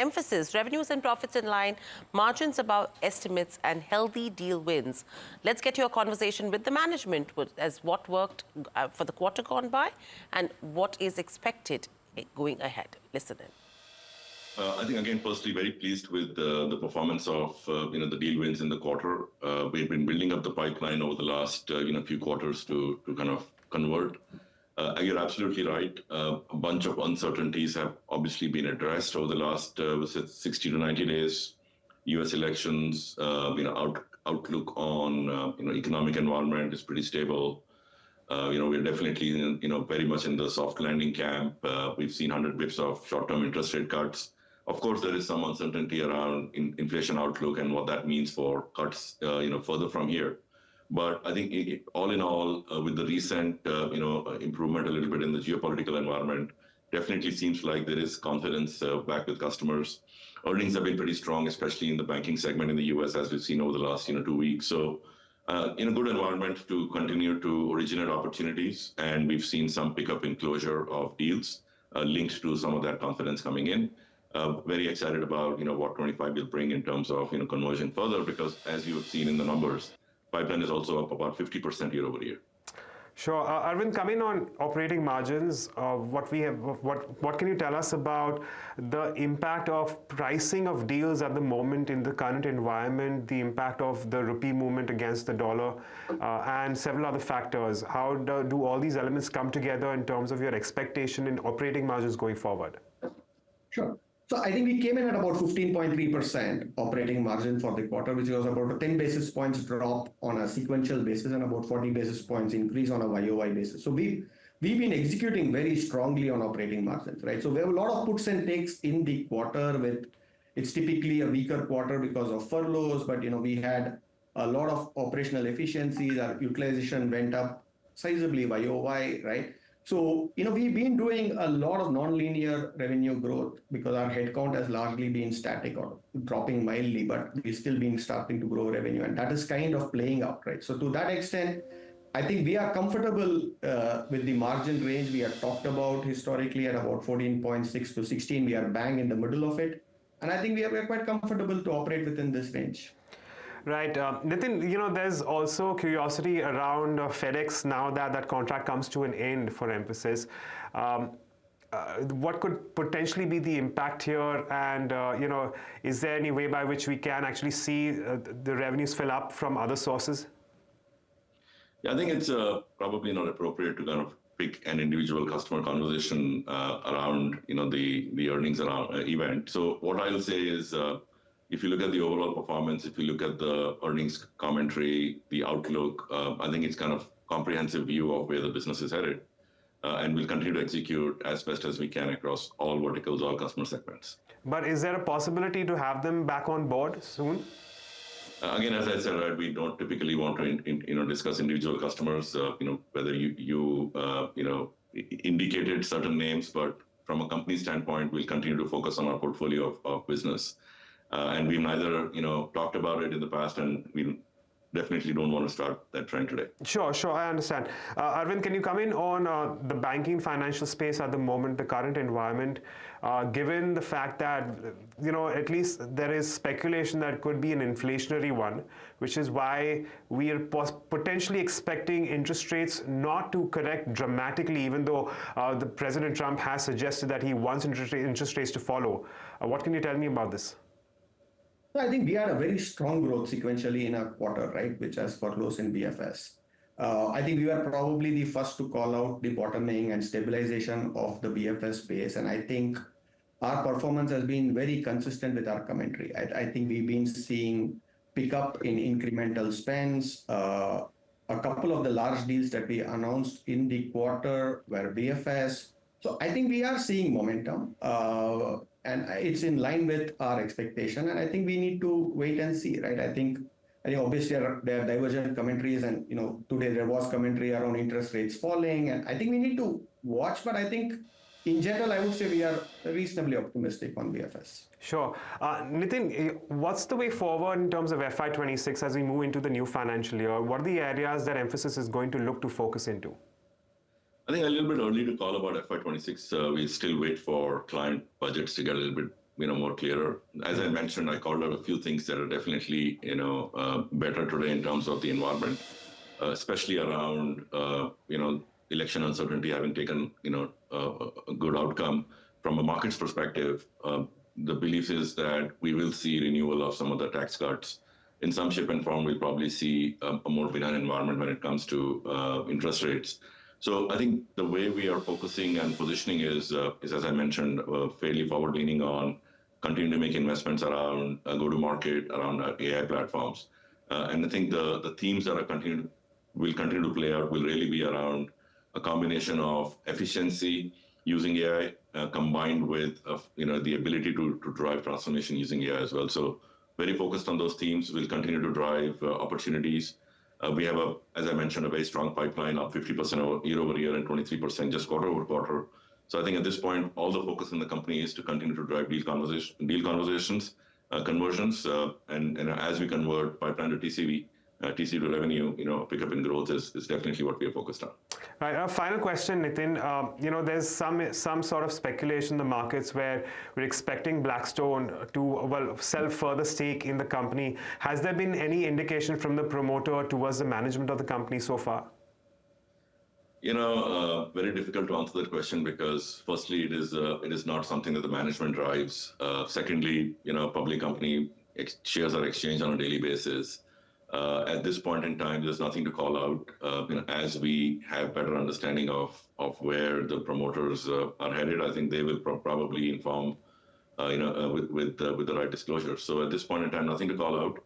Mphasis, revenues and profits in line, margins above estimates and healthy deal wins. Let's get to a conversation with the management as what worked for the quarter gone by and what is expected going ahead. Listen in. I think, again, firstly, very pleased with the performance of the deal wins in the quarter. We've been building up the pipeline over the last few quarters to kind of convert. You're absolutely right. A bunch of uncertainties have obviously been addressed over the last 60 to 90 days. U.S. elections, outlook on economic environment is pretty stable. We're definitely very much in the soft landing camp. We've seen 100 bips of short-term interest rate cuts. Of course, there is some uncertainty around inflation outlook and what that means for cuts, further from here. But I think all in all, with the recent, improvement a little bit in the geopolitical environment, definitely seems like there is confidence back with customers. Earnings have been pretty strong, especially in the banking segment in the U.S., as we've seen over the last, 2 weeks. So, in a good environment to continue to originate opportunities, and we've seen some pickup in closure of deals linked to some of that confidence coming in. Very excited about what 25 will bring in terms of conversion further, because as you have seen in the numbers, pipeline is also up about 50% year over year. Sure. Aravind, coming on operating margins, what can you tell us about the impact of pricing of deals at the moment in the current environment, the impact of the rupee movement against the dollar, and several other factors? How do all these elements come together in terms of your expectation in operating margins going forward? Sure. So I think we came in at about 15.3% operating margin for the quarter, which was about a 10 basis points drop on a sequential basis and about 40 basis points increase on a YOY basis. So we've been executing very strongly on operating margins, right? So we have a lot of puts and takes in the quarter. It's typically a weaker quarter because of furloughs, but we had a lot of operational efficiencies. Our utilization went up sizably YOY, right? So, we've been doing a lot of non-linear revenue growth because our headcount has largely been static or dropping mildly, but we've still been starting to grow revenue. And that is kind of playing out, right? So to that extent, I think we are comfortable with the margin range we had talked about historically at about 14.6 to 16. We are bang in the middle of it. And I think we are quite comfortable to operate within this range. Right. Nitin, there's also curiosity around FedEx now that that contract comes to an end for Mphasis. What could potentially be the impact here? And, is there any way by which we can actually see the revenues fill up from other sources? Yeah, I think it's probably not appropriate to kind of pick an individual customer conversation around, the earnings around event. So what I'll say is, if you look at the overall performance, if you look at the earnings commentary, the outlook, I think it's kind of comprehensive view of where the business is headed. And we'll continue to execute as best as we can across all verticals, all customer segments. But is there a possibility to have them back on board soon? Again, as I said, right, we don't typically want to discuss individual customers, whether you indicated certain names, but from a company standpoint, we'll continue to focus on our portfolio of business. And we've neither, talked about it in the past, and we definitely don't want to start that trend today. Sure, I understand. Aravind, can you come in on the banking financial space at the moment, the current environment, given the fact that, at least there is speculation that it could be an inflationary one, which is why we are potentially expecting interest rates not to correct dramatically, even though the President Trump has suggested that he wants interest rates to follow. What can you tell me about this? I think we had a very strong growth sequentially in our quarter, right, which has furloughs in BFS. I think we were probably the first to call out the bottoming and stabilization of the BFS space. And I think our performance has been very consistent with our commentary. I think we've been seeing pickup in incremental spends. A couple of the large deals that we announced in the quarter were BFS. So I think we are seeing momentum. And it's in line with our expectation. And I think we need to wait and see, right? I think obviously there are divergent commentaries, and today there was commentary around interest rates falling, and I think we need to watch. But I think in general, I would say we are reasonably optimistic on BFS. Sure. Nitin, what's the way forward in terms of FY26 as we move into the new financial year? What are the areas that Mphasis is going to look to focus into? I think a little bit early to call about FY26. We still wait for client budgets to get a little bit more clearer. As I mentioned, I called out a few things that are definitely, better today in terms of the environment, especially around, election uncertainty having taken, a good outcome. From a market's perspective, the belief is that we will see renewal of some of the tax cuts. In some shape and form, we'll probably see a more benign environment when it comes to interest rates. So I think the way we are focusing and positioning is as I mentioned, fairly forward-leaning on continuing to make investments around go-to-market, around AI platforms. And I think the themes that will continue to play out will really be around a combination of efficiency using AI combined with the ability to drive transformation using AI as well. So very focused on those themes. We'll continue to drive opportunities. We have, as I mentioned, a very strong pipeline, up 50% year over year and 23% just quarter over quarter. So I think at this point, all the focus in the company is to continue to drive deal conversations, conversions, and as we convert pipeline to TCV, TCV to revenue, pickup in growth is definitely what we are focused on. Right. A final question, Nitin. There's some sort of speculation in the markets where we're expecting Blackstone to sell further stake in the company. Has there been any indication from the promoter towards the management of the company so far? Very difficult to answer that question because firstly, it is not something that the management drives. Secondly, public company shares are exchanged on a daily basis. At this point in time, there's nothing to call out. As we have better understanding of where the promoters are headed, I think they will probably inform, with the right disclosure. So at this point in time, nothing to call out.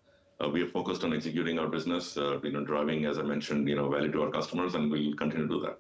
We are focused on executing our business, driving, as I mentioned, value to our customers, and we'll continue to do that.